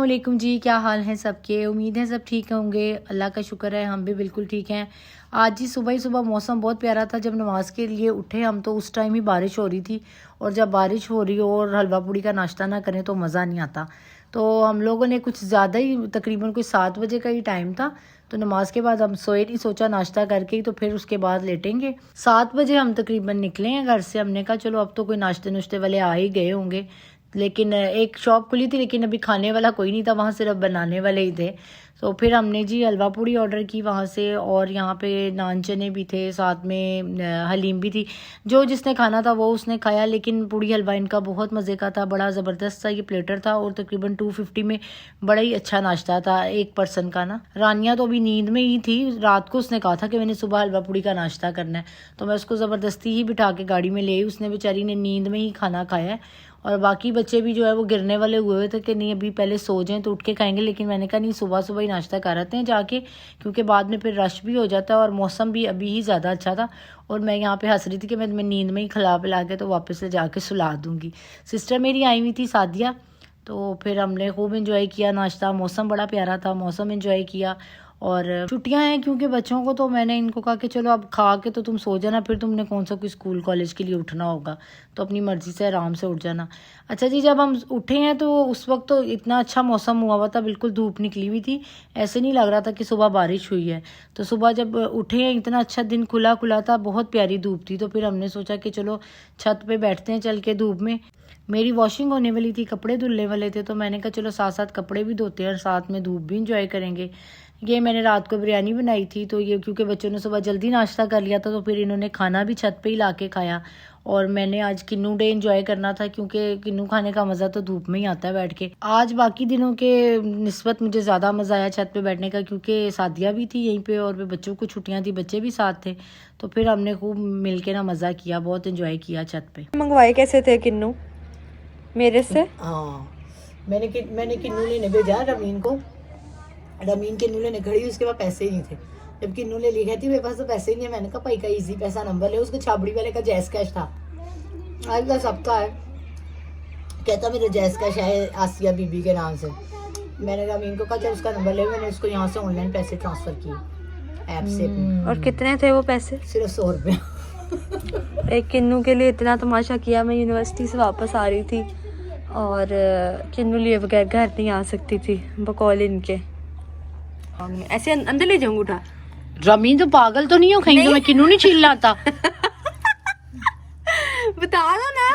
अस्सलामुअलैकुम जी, क्या हाल है सबके। उम्मीद है सब ठीक होंगे। अल्लाह का शुक्र है हम भी बिल्कुल ठीक हैं। आज ही सुबह मौसम बहुत प्यारा था। जब नमाज के लिए उठे हम तो उस टाइम ही बारिश हो रही थी, और जब बारिश हो रही हो और हलवा पूड़ी का नाश्ता ना करें तो मज़ा नहीं आता। तो हम लोगों ने कुछ ज़्यादा ही, तकरीबन कोई 7 बजे का ही टाइम था, तो नमाज के बाद हम सोए नहीं, सोचा नाश्ता करके ही तो फिर उसके बाद लेटेंगे। 7 बजे हम तकरीबन निकले हैं घर से। हमने कहा चलो अब तो कोई नाश्ते नुश्ते वाले आ ही गए होंगे, लेकिन एक शॉप खुली थी लेकिन अभी खाने वाला कोई नहीं था वहाँ, सिर्फ बनाने वाले ही थे। तो फिर हमने जी हलवा पूड़ी ऑर्डर की वहाँ से, और यहाँ पे नान चने भी थे, साथ में हलीम भी थी। जो जिसने खाना था वो उसने खाया, लेकिन पूड़ी हलवा इनका बहुत मज़े का था, बड़ा ज़बरदस्त सा ये प्लेटर था, और तकरीबन 250 में बड़ा ही अच्छा नाश्ता था एक पर्सन का ना। रानिया तो अभी नींद में ही थी। रात को उसने कहा था कि मैंने सुबह हलवा पूड़ी का नाश्ता करना है, तो मैं उसको ज़बरदस्ती ही बिठा के गाड़ी में ले आई। उसने बेचारी ने नींद में ही खाना खाया है, और बाकी बच्चे भी जो है वो गिरने वाले हुए थे कि नहीं अभी पहले सो जाएं तो उठ के खाएंगे, लेकिन मैंने कहा नहीं, सुबह सुबह ही नाश्ता कर आते हैं जाके, क्योंकि बाद में फिर रश भी हो जाता है, और मौसम भी अभी ही ज़्यादा अच्छा था। और मैं यहाँ पे हंस रही थी कि मैं नींद में ही खिला पिला के तो वापस ले जाके सुला दूँगी। सिस्टर मेरी आई हुई थी सादिया, तो फिर हमने खूब इंजॉय किया नाश्ता। मौसम बड़ा प्यारा था, मौसम इंजॉय किया। और छुट्टियां हैं क्योंकि बच्चों को, तो मैंने इनको कहा कि चलो अब खा के तो तुम सो जाना, फिर तुमने कौन सा कोई स्कूल कॉलेज के लिए उठना होगा, तो अपनी मर्ज़ी से आराम से उठ जाना। अच्छा जी, जब हम उठे हैं तो उस वक्त तो इतना अच्छा मौसम हुआ हुआ था, बिल्कुल धूप निकली हुई थी, ऐसे नहीं लग रहा था कि सुबह बारिश हुई है। तो सुबह जब उठे हैं इतना अच्छा दिन खुला खुला था, बहुत प्यारी धूप थी। तो फिर हमने सोचा कि चलो छत पे बैठते हैं चल के धूप में। मेरी वॉशिंग होने वाली थी, कपड़े धुलने वाले थे, तो मैंने कहा चलो साथ साथ कपड़े भी धोते हैं और साथ में धूप भी इंजॉय करेंगे। ये मैंने रात को बिरयानी बनाई थी, तो ये क्योंकि बच्चों ने सुबह जल्दी नाश्ता कर लिया था, तो फिर इन्होंने खाना भी छत पे ही ला के खाया। और मैंने आज किन्नू डे इंजॉय करना था, क्योंकि किन्नू खाने का मज़ा तो धूप में ही आता है बैठ के। आज बाकी दिनों के निस्बत मुझे ज़्यादा मज़ा आया छत पे बैठने का, क्योंकि सादिया भी थी यहीं पे और बच्चों को छुट्टियाँ थी, बच्चे भी साथ थे, तो फिर हमने खूब मिल के ना मज़ा किया, बहुत इंजॉय किया छत पे। मंगवाए कैसे थे किन्नू मेरे से? हाँ, मैंने किन्नू लेने भेजा रमीन को। रमीन किन्नू लेने खड़ी, उसके पास पैसे ही नहीं थे। जब किन्नू ले ली कहती मेरे पास तो पैसे ही नहीं है। मैंने कहा भाई का इजी पैसा नंबर ले। उसको छाबड़ी वाले का जैस कैश था, आजकल सबका है। कहता मेरा जैस कैश है आसिया बीबी के नाम से। मैंने रमीन को कहा जब उसका नंबर ले, मैंने उसको यहाँ से ऑनलाइन पैसे ट्रांसफर किए ऐप से। और कितने थे वो पैसे? सिर्फ 100 रुपये। एक किन्नू के लिए इतना तमाशा किया। मैं यूनिवर्सिटी से वापस आ रही थी और किन्नू लिए बगैर घर नहीं आ सकती थी, बकौल इनके। ऐसे अंदर ले जाऊंगा उठा। रमीन तो पागल तो नहीं हो कहीं, तो मैं किन्नू नहीं छील लाता। बता दो ना।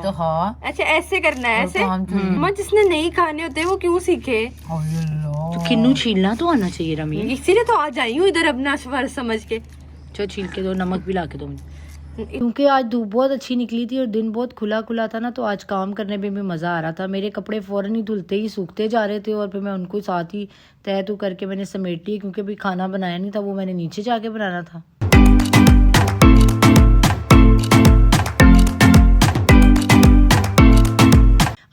तो हाँ, अच्छा ऐसे करना है, ऐसे मां जिसने नहीं खाने होते वो क्यों सीखे? तो किन्नू छीलना तो आना चाहिए रमीन। इसीलिए तो आ जाई हूँ इधर अपना फर्ज समझ के। चलो छील के दो, नमक भी ला के दो। क्योंकि आज धूप बहुत अच्छी निकली थी और दिन बहुत खुला खुला था ना, तो आज काम करने में भी मज़ा आ रहा था। मेरे कपड़े फ़ौरन ही धुलते ही सूखते जा रहे थे, और फिर मैं उनको साथ ही तय तो करके मैंने समेट ली, क्योंकि अभी खाना बनाया नहीं था, वो मैंने नीचे जाके बनाना था।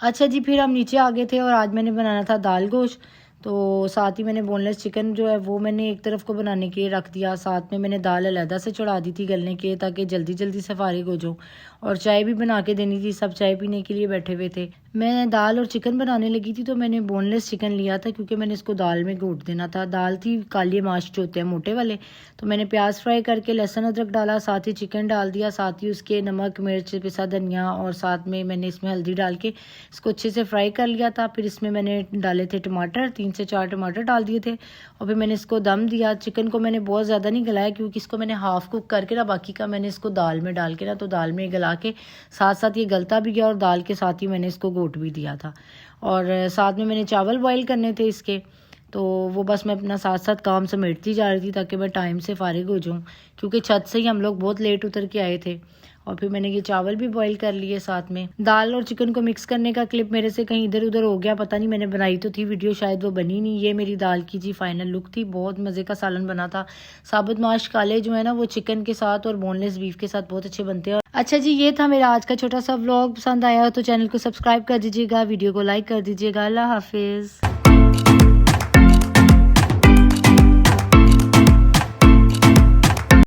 अच्छा जी, फिर हम नीचे आ गए थे और आज मैंने बनाना था दाल गोश्त। तो साथ ही मैंने बोनलेस चिकन जो है वो मैंने एक तरफ को बनाने के लिए रख दिया, साथ में मैंने दाल अलहदा से चढ़ा दी थी गलने के, ताकि जल्दी जल्दी से फारिग हो जाऊँ। और चाय भी बना के देनी थी, सब चाय पीने के लिए बैठे हुए थे। मैं दाल और चिकन बनाने लगी थी, तो मैंने बोनलेस चिकन लिया था, क्योंकि मैंने इसको दाल में घोट देना था। दाल थी काली माश जो होते हैं मोटे वाले, तो मैंने प्याज फ्राई करके लहसुन अदरक डाला, साथ ही चिकन डाल दिया, साथ ही उसके नमक मिर्च पिसा धनिया, और साथ में मैंने इसमें हल्दी डाल के इसको अच्छे से फ्राई कर लिया था। फिर इसमें मैंने डाले थे टमाटर, 3 से 4 टमाटर डाल दिए थे, और फिर मैंने इसको दम दिया। चिकन को मैंने बहुत ज़्यादा नहीं गलाया, क्योंकि इसको मैंने हाफ कुक करके ना, बाकी का मैंने इसको दाल में डाल के ना, तो दाल में गला के साथ साथ ये गलता भी गया, और दाल के साथ ही मैंने इसको गोट भी दिया था। और साथ में मैंने चावल बॉईल करने थे इसके, तो वो बस मैं अपना साथ साथ काम समेटती जा रही थी, ताकि मैं टाइम से फारिग हो जाऊँ, क्योंकि छत से ही हम लोग बहुत लेट उतर के आए थे। और फिर मैंने ये चावल भी बॉईल कर लिए साथ में। दाल और चिकन को मिक्स करने का क्लिप मेरे से कहीं इधर उधर हो गया, पता नहीं, मैंने बनाई तो थी वीडियो, शायद वो बनी नहीं। ये मेरी दाल की जी फाइनल लुक थी। बहुत मज़े का सालन बना था। साबुत माश काले जो है ना, वो चिकन के साथ और बोनलेस बीफ के साथ बहुत अच्छे बनते हैं। अच्छा जी, ये था मेरा आज का छोटा सा व्लॉग। पसंद आया तो चैनल को सब्सक्राइब कर दीजिएगा, वीडियो को लाइक कर दीजिएगा। अल्लाह हाफिज़।